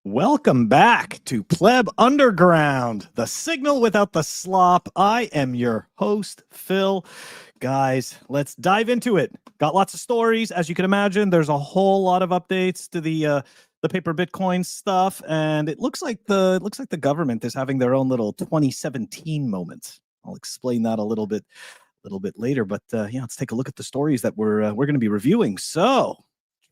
Welcome back to Pleb Underground, the signal without the slop. I am your host, Phil. Guys, let's dive into it. Got lots of stories, as you can imagine. There's a whole lot of updates to the paper Bitcoin stuff, and it looks like the government is having their own little 2017 moment. I'll explain that a little bit later. But yeah, let's take a look at the stories that we're going to be reviewing. So,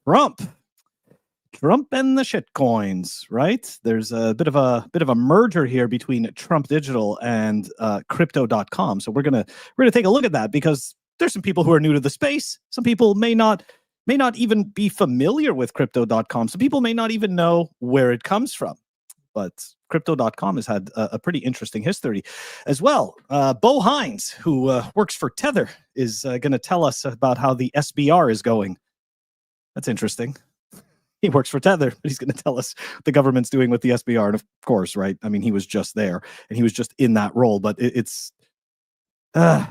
Trump and the shit coins, right? There's a bit of a merger here between Trump Digital and crypto.com. So we're gonna take a look at that because there's some people who are new to the space. Some people may not even be familiar with crypto.com. Some people may not even know where it comes from. But crypto.com has had a pretty interesting history as well. Bo Hines, who works for Tether, is going to tell us about how the SBR is going. That's interesting. He works for Tether, but he's going to tell us what the government's doing with the SBR. And of course, right? I mean, he was just there and he was just in that role, but it's I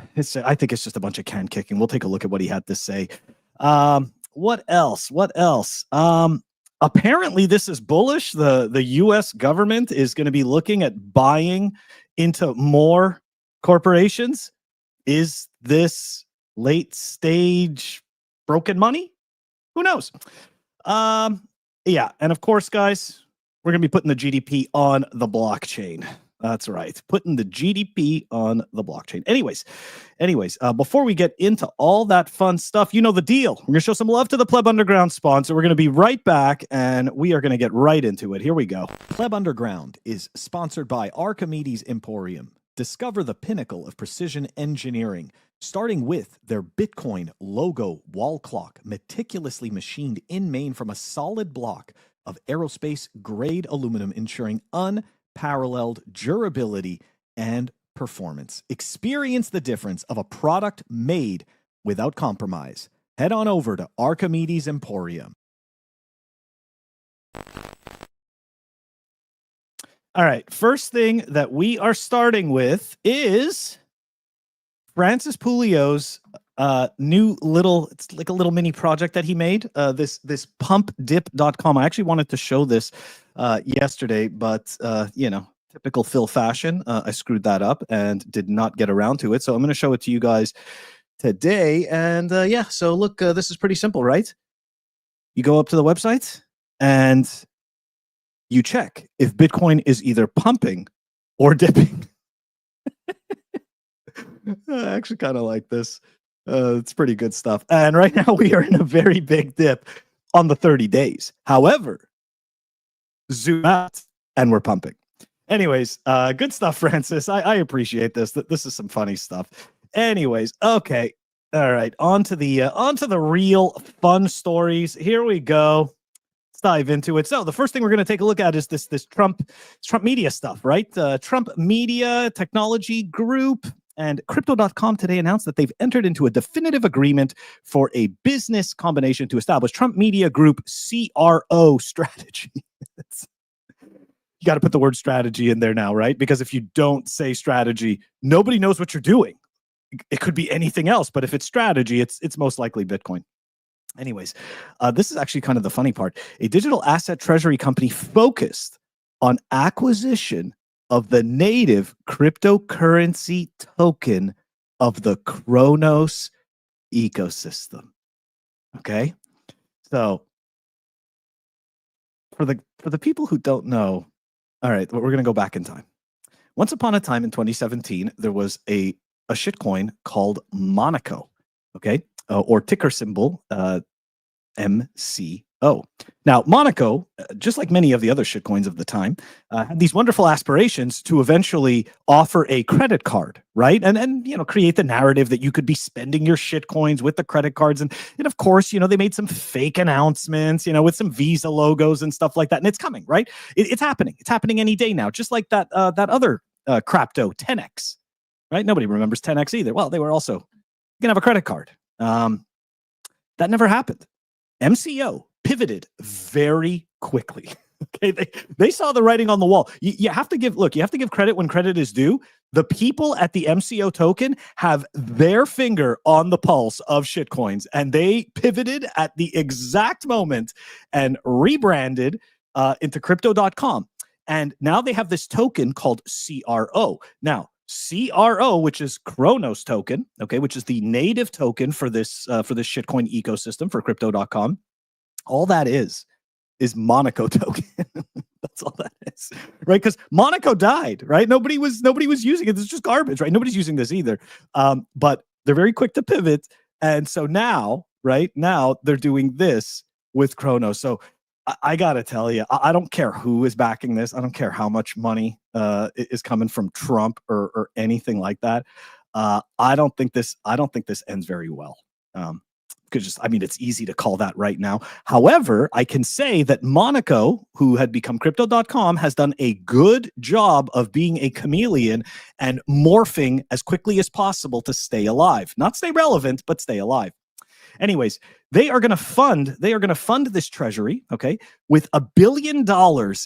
think it's just a bunch of can kicking. We'll take a look at what he had to say. What else? Apparently this is bullish. The US government is going to be looking at buying into more corporations. Is this late stage broken money? Who knows? Yeah, and of course, guys, we're gonna be putting the GDP on the blockchain. That's right, putting the GDP on the blockchain. Anyways, before we get into all that fun stuff, you know the deal. We're gonna show some love to the Pleb Underground sponsor. We're gonna be right back, and we are gonna get right into it. Here we go. Pleb Underground is sponsored by Archimedes Emporium. Discover the pinnacle of precision engineering, starting with their Bitcoin logo wall clock, meticulously machined in Maine from a solid block of aerospace-grade aluminum, ensuring unparalleled durability and performance. Experience the difference of a product made without compromise. Head on over to Archimedes Emporium. All right, first thing that we are starting with is Francis Pouliot's new little, it's like a little mini project that he made, this pumpdip.com. I actually wanted to show this yesterday, but typical Phil fashion, I screwed that up and did not get around to it. So I'm going to show it to you guys today. And yeah, so look, this is pretty simple, right? You go up to the website and you check if Bitcoin is either pumping or dipping. I actually kind of like this. It's pretty good stuff. And right now we are in a very big dip on the 30 days. However, zoom out and we're pumping. Anyways, good stuff, Francis. I appreciate this. This is some funny stuff. Anyways, okay. All right. On to the real fun stories. Here we go. Dive into it. So the first thing we're going to take a look at is this Trump media stuff, right? Trump Media Technology Group and Crypto.com today announced that they've entered into a definitive agreement for a business combination to establish Trump Media Group CRO strategy. You got to put the word strategy in there now, right? Because if you don't say strategy, nobody knows what you're doing. It could be anything else, but if it's strategy, it's most likely Bitcoin. Anyways, this is actually kind of the funny part. A digital asset treasury company focused on acquisition of the native cryptocurrency token of the Kronos ecosystem. Okay, so for the people who don't know, all right, we're going to go back in time. Once upon a time in 2017, there was a shitcoin called Monaco. Okay. Or ticker symbol MCO. Now, Monaco, just like many of the other shitcoins of the time, had these wonderful aspirations to eventually offer a credit card, right? And create the narrative that you could be spending your shitcoins with the credit cards. And of course, they made some fake announcements, with some Visa logos and stuff like that. And it's coming, right? It's happening. It's happening any day now, just like that other crypto 10X, right? Nobody remembers 10X either. Well, they were also going to have a credit card. That never happened. MCO pivoted very quickly. Okay, they saw the writing on the wall. You have to give credit when credit is due. The people at the MCO token have their finger on the pulse of shitcoins, and they pivoted at the exact moment and rebranded into crypto.com. And now they have this token called CRO. Now, CRO, which is Kronos token, okay, which is the native token for this shitcoin ecosystem for crypto.com. All that is Monaco token. That's all that is, right? Because Monaco died, right? Nobody was using it. It's just garbage, right? Nobody's using this either. But they're very quick to pivot, and so now, right now, they're doing this with Kronos. So I gotta tell you, I don't care who is backing this. I don't care how much money is coming from Trump or anything like that. I don't think this ends very well. Because it's easy to call that right now. However, I can say that Monaco, who had become crypto.com, has done a good job of being a chameleon and morphing as quickly as possible to stay alive. Not stay relevant, but stay alive. Anyways, they are going to fund this treasury, okay, with $1 billion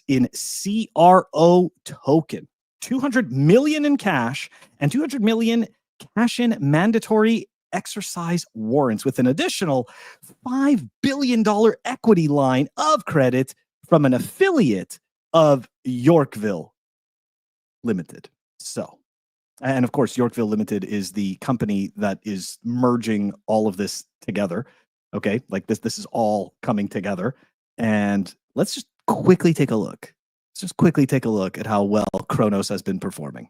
in CRO token, 200 million in cash and 200 million cash in mandatory exercise warrants, with an additional $5 billion equity line of credit from an affiliate of Yorkville Limited. So, and of course, Yorkville Limited is the company that is merging all of this together. Okay, like this is all coming together. And let's just quickly take a look. At how well Kronos has been performing.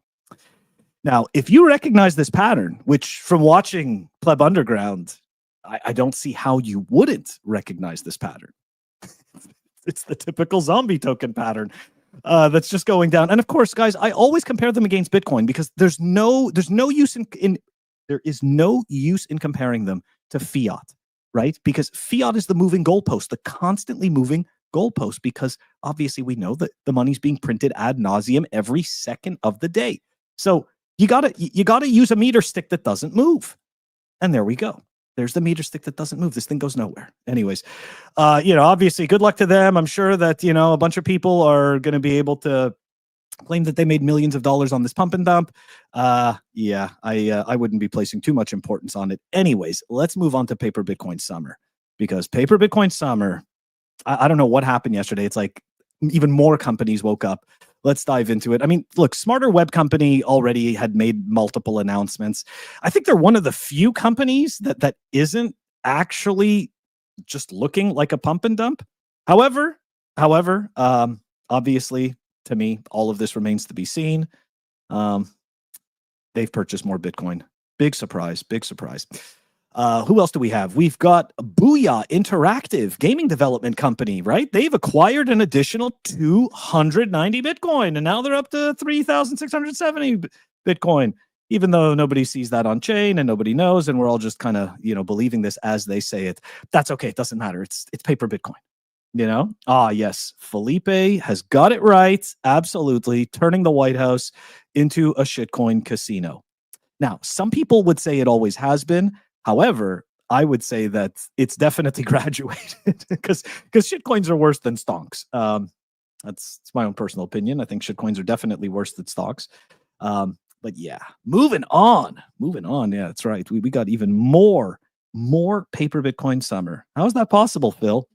Now, if you recognize this pattern, which from watching Pleb Underground, I don't see how you wouldn't recognize this pattern. It's the typical zombie token pattern that's just going down. And of course, guys, I always compare them against Bitcoin because there is no use in comparing them to fiat, right? Because fiat is the moving goalpost, the constantly moving goalpost, because obviously we know that the money's being printed ad nauseum every second of the day. So you gotta use a meter stick that doesn't move. And there we go. There's the meter stick that doesn't move. This thing goes nowhere. Anyways, obviously good luck to them. I'm sure that, a bunch of people are going to be able to claim that they made millions of dollars on this pump and dump. I wouldn't be placing too much importance on it. Anyways, let's move on to Paper Bitcoin Summer, because Paper Bitcoin Summer, I don't know what happened yesterday. It's like even more companies woke up. Let's dive into it. Look, Smarter Web Company already had made multiple announcements. I think they're one of the few companies that isn't actually just looking like a pump and dump. However, obviously, to me, all of this remains to be seen. They've purchased more Bitcoin. Big surprise. Who else do we have? We've got Booyah Interactive, gaming development company, right? They've acquired an additional 290 Bitcoin, and now they're up to 3,670 Bitcoin, even though nobody sees that on chain and nobody knows, and we're all just kind of, believing this as they say it. That's okay. It doesn't matter. It's paper Bitcoin, yes. Felipe has got it right. Absolutely. Turning the White House into a shitcoin casino. Now, some people would say it always has been. However, I would say that it's definitely graduated because shitcoins are worse than stonks. That's my own personal opinion. I think shitcoins are definitely worse than stocks. But yeah, moving on. Yeah, that's right. We got even more Paper Bitcoin Summer. How is that possible, Phil?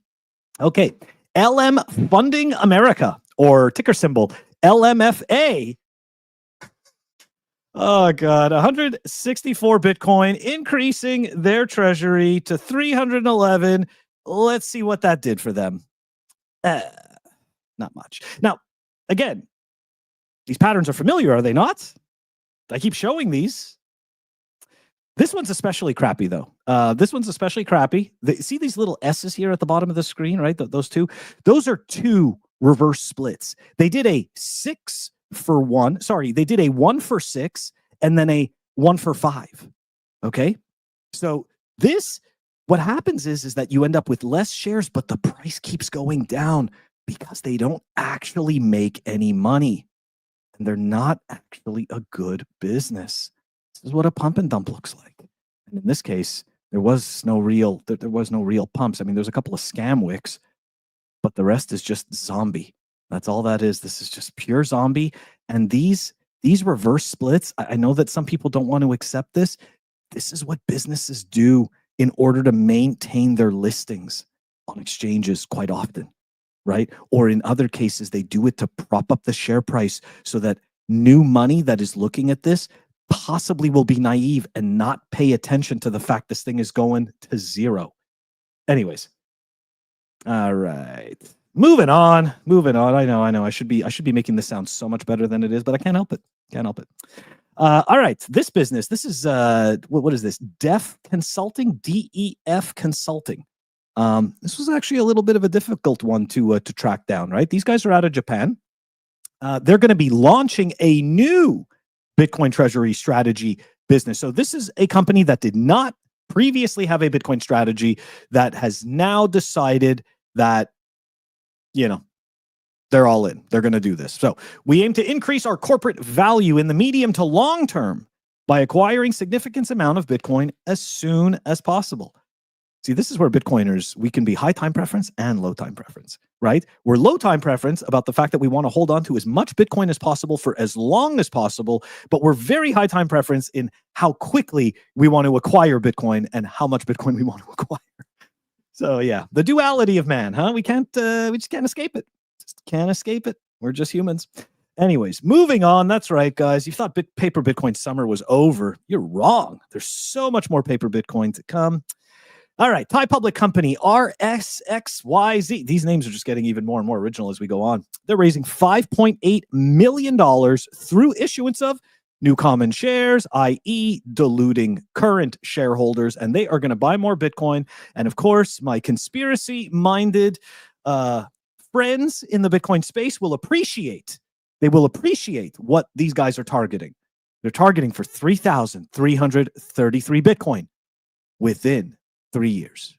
Okay, LM Funding America, or ticker symbol LMFA. Oh, God. 164 Bitcoin, increasing their treasury to 311. Let's see what that did for them. Not much. Now, again, these patterns are familiar, are they not? I keep showing these. This one's especially crappy, though. See these little S's here at the bottom of the screen, right? Those two? Those are two reverse splits. They did a 6 for 1. Sorry, they did a 1 for 6 and then a 1 for 5. Okay. So what happens is that you end up with less shares, but the price keeps going down because they don't actually make any money and they're not actually a good business. This is what a pump and dump looks like. And in this case, there was no real pumps. There's a couple of scam wicks, but the rest is just zombie. That's all that is. This is just pure zombie. And these reverse splits, I know that some people don't want to accept this. This is what businesses do in order to maintain their listings on exchanges quite often. right? Or in other cases, they do it to prop up the share price so that new money that is looking at this possibly will be naive and not pay attention to the fact this thing is going to zero. Anyways, all right. Moving on. I know. I should be making this sound so much better than it is, but I can't help it. All right. This business, this is what is this? DEF Consulting, DEF Consulting. This was actually a little bit of a difficult one to track down, right? These guys are out of Japan. They're going to be launching a new Bitcoin treasury strategy business. So this is a company that did not previously have a Bitcoin strategy that has now decided that, they're all in. They're going to do this. So we aim to increase our corporate value in the medium to long term by acquiring significant amount of Bitcoin as soon as possible. See, this is where Bitcoiners, we can be high time preference and low time preference, right? We're low time preference about the fact that we want to hold on to as much Bitcoin as possible for as long as possible, but we're very high time preference in how quickly we want to acquire Bitcoin and how much Bitcoin we want to acquire. So yeah, the duality of man, huh? We just can't escape it. Just can't escape it. We're just humans. Anyways, moving on. That's right, guys. You thought paper Bitcoin summer was over. You're wrong. There's so much more paper Bitcoin to come. All right, Thai public company RSXYZ. These names are just getting even more and more original as we go on. They're raising $5.8 million through issuance of new common shares, i.e. diluting current shareholders, and they are going to buy more Bitcoin. And of course, my conspiracy-minded friends in the Bitcoin space will appreciate. They will appreciate what these guys are targeting. They're targeting for 3,333 Bitcoin within 3 years.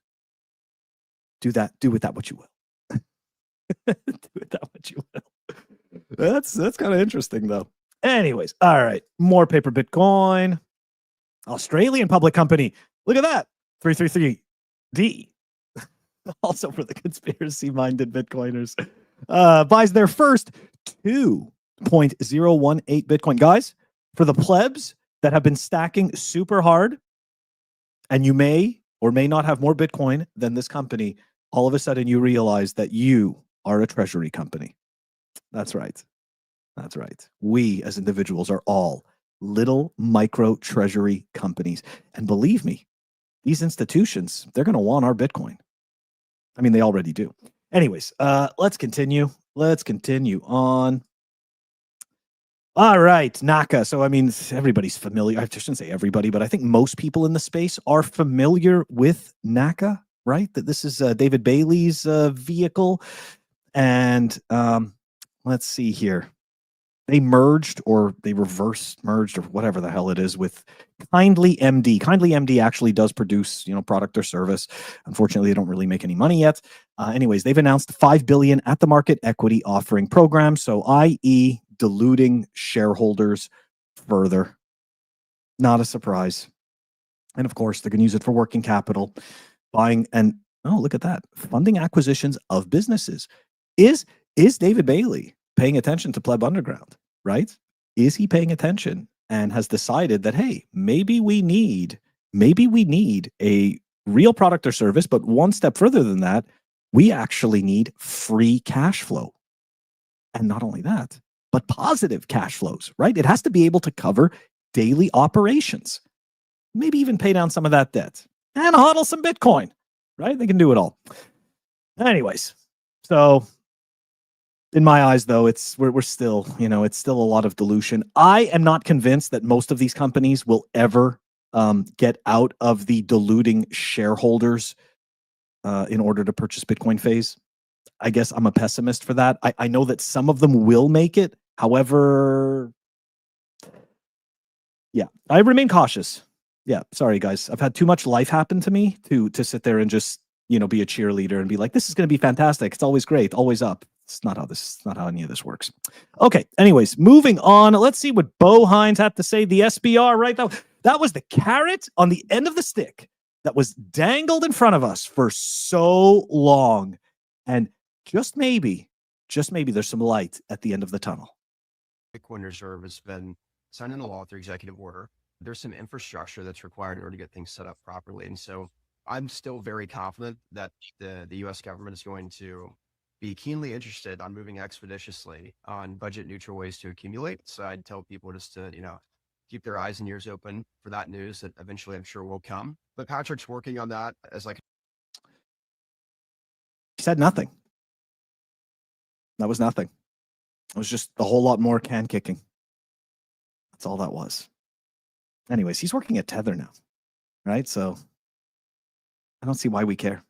Do with that what you will. Do with that what you will. That's kind of interesting though. Anyways, all right. More paper Bitcoin. Australian public company. Look at that. 333D. Also for the conspiracy-minded Bitcoiners. Buys their first 2.018 Bitcoin. Guys, for the plebs that have been stacking super hard, and you may or may not have more Bitcoin than this company, all of a sudden you realize that you are a treasury company. That's right. That's right. We as individuals are all little micro treasury companies. And believe me, these institutions, they're going to want our Bitcoin. I mean, they already do. Anyways, let's continue. Let's continue on. All right, Naka. So, I mean, everybody's familiar. I shouldn't say everybody, but I think most people in the space are familiar with Naka, right? That this is David Bailey's vehicle. And let's see here. They merged or they reverse merged or whatever the hell it is with Kindly MD. Kindly MD actually does produce, product or service. Unfortunately, they don't really make any money yet. Anyways, they've announced $5 billion at the market equity offering program. So, i.e., diluting shareholders further. Not a surprise. And of course, they're going to use it for working capital, buying and look at that, funding acquisitions of businesses. Is David Bailey paying attention to Pleb Underground, right? Is he paying attention and has decided that, hey, maybe we need a real product or service, but one step further than that, we actually need free cash flow. And not only that, but positive cash flows, right? It has to be able to cover daily operations, maybe even pay down some of that debt and hodl some Bitcoin, right? They can do it all. Anyways, so in my eyes, though, we're still, it's still a lot of dilution. I am not convinced that most of these companies will ever get out of the diluting shareholders in order to purchase Bitcoin phase. I guess I'm a pessimist for that. I know that some of them will make it. However, yeah, I remain cautious. Yeah, sorry, guys. I've had too much life happen to me to sit there and just, be a cheerleader and be like, this is going to be fantastic. It's always great, always up. It's not how any of this works. Okay, anyways, moving on. Let's see what Bo Hines had to say. The SBR, right? That was the carrot on the end of the stick that was dangled in front of us for so long. And just maybe there's some light at the end of the tunnel. Bitcoin Reserve has been signed into law through executive order. There's some infrastructure that's required in order to get things set up properly. And so I'm still very confident that the U.S. government is going to be keenly interested on moving expeditiously on budget neutral ways to accumulate. So I'd tell people just to, keep their eyes and ears open for that news that eventually I'm sure will come. But Patrick's working on that as like. He said nothing. That was nothing. It was just a whole lot more can kicking. That's all that was. Anyways, he's working at Tether now, right? So I don't see why we care.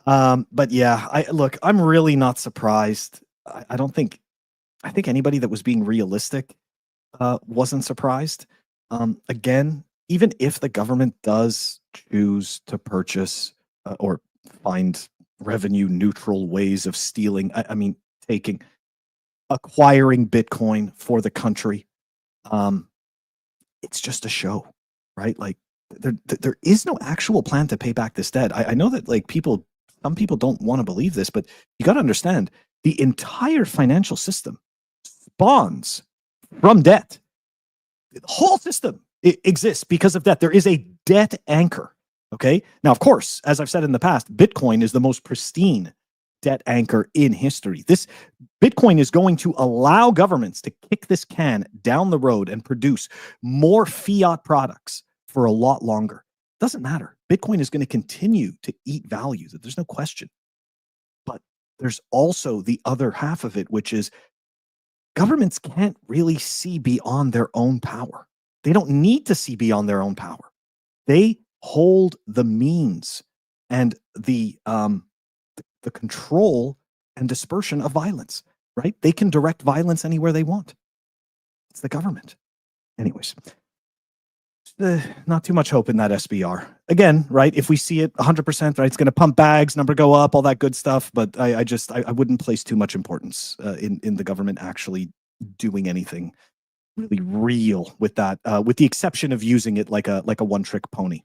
But yeah, I'm really not surprised. I think anybody that was being realistic wasn't surprised. Again, even if the government does choose to purchase or find revenue neutral ways of stealing, acquiring Bitcoin for the country, it's just a show, right? Like there is no actual plan to pay back this debt. I know that some people don't want to believe this, but you got to understand the entire financial system spawns from debt. The whole system exists because of debt. There is a debt anchor. Okay. Now, of course, as I've said in the past, Bitcoin is the most pristine debt anchor in history. This Bitcoin is going to allow governments to kick this can down the road and produce more fiat products for a lot longer. Doesn't matter. Bitcoin is going to continue to eat value. There's no question. But there's also the other half of it, which is governments can't really see beyond their own power. They don't need to see beyond their own power. They hold the means and the control and dispersion of violence, right? They can direct violence anywhere they want. It's the government. Anyways, not too much hope in that SBR. Again, right? If we see it 100%, right, it's going to pump bags, number go up, all that good stuff. But I wouldn't place too much importance in the government actually doing anything really real with that, with the exception of using it like a one-trick pony.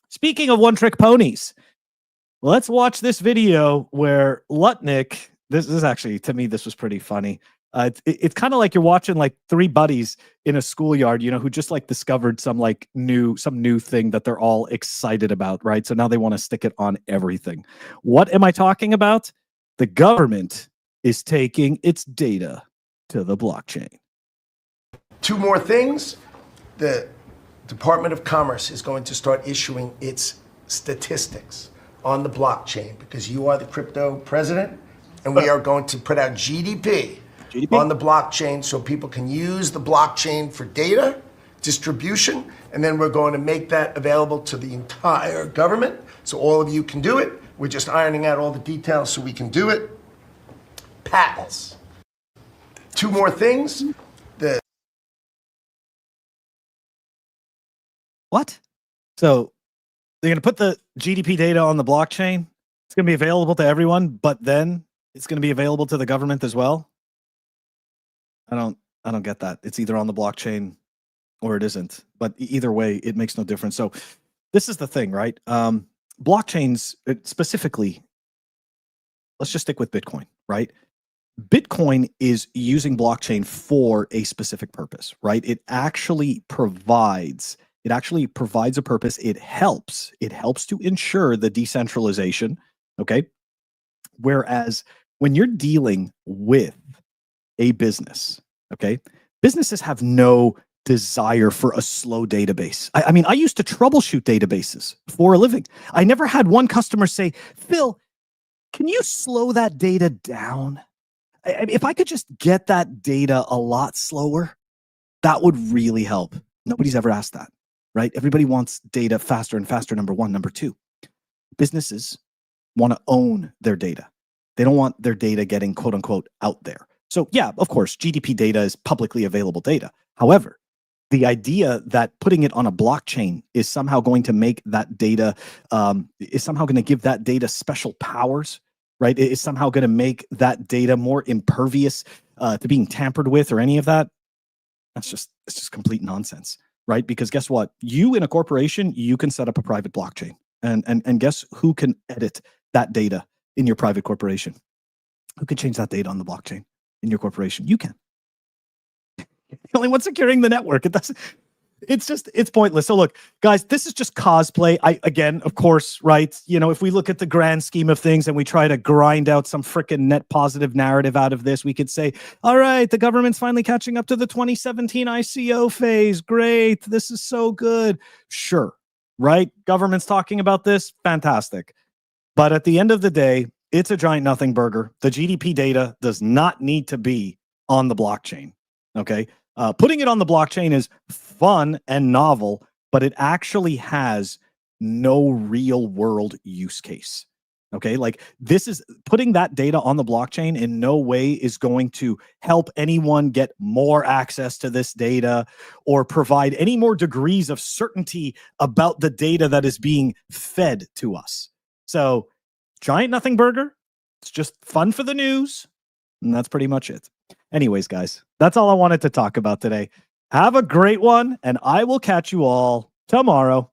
Speaking of one-trick ponies, let's watch this video where Lutnick, this is actually, to me, this was pretty funny. It's kind of like you're watching like three buddies in a schoolyard, who just like discovered some new thing that they're all excited about, right? So now they want to stick it on everything. What am I talking about? The government is taking its data to the blockchain. Two more things. The Department of Commerce is going to start issuing its statistics on the blockchain because you are the crypto president, and we are going to put out GDP on the blockchain so people can use the blockchain for data distribution, and then we're going to make that available to the entire government so all of you can do it. We're just ironing out all the details so we can do it. Patents. Two more things. What? So they're going to put the GDP data on the blockchain. It's going to be available to everyone, but then it's going to be available to the government as well. I don't get that. It's either on the blockchain or it isn't. But either way, it makes no difference. So this is the thing, right? Blockchains specifically, let's just stick with Bitcoin, right? Bitcoin is using blockchain for a specific purpose, right? It actually provides a purpose. It helps to ensure the decentralization, okay? Whereas when you're dealing with a business, okay, businesses have no desire for a slow database. I mean, I used to troubleshoot databases for a living. I never had one customer say, Phil, can you slow that data down? If I could just get that data a lot slower, that would really help. Nobody's ever asked that, right? Everybody wants data faster and faster, number one. Number two, businesses want to own their data. They don't want their data getting quote unquote out there. So yeah, of course, GDP data is publicly available data. However, the idea that putting it on a blockchain is somehow going to make that data, is somehow going to give that data special powers, right? It is somehow going to make that data more impervious to being tampered with or any of that. It's just complete nonsense, right? Because guess what? You in a corporation, you can set up a private blockchain. And guess who can edit that data in your private corporation? Who can change that data on the blockchain in your corporation? You can. The only one securing the network. it's pointless. So look, guys, this is just cosplay. Again, of course, right? You know, if we look at the grand scheme of things and we try to grind out some freaking net positive narrative out of this, we could say, all right, the government's finally catching up to the 2017 ICO phase. Great. This is so good. Sure. Right? Government's talking about this. Fantastic. But at the end of the day, it's a giant nothing burger. The GDP data does not need to be on the blockchain. Okay. Putting it on the blockchain is fun and novel, but it actually has no real world use case. Okay. Like this is putting that data on the blockchain in no way is going to help anyone get more access to this data or provide any more degrees of certainty about the data that is being fed to us. So giant nothing burger. It's just fun for the news. And that's pretty much it. Anyways, guys, that's all I wanted to talk about today. Have a great one, and I will catch you all tomorrow.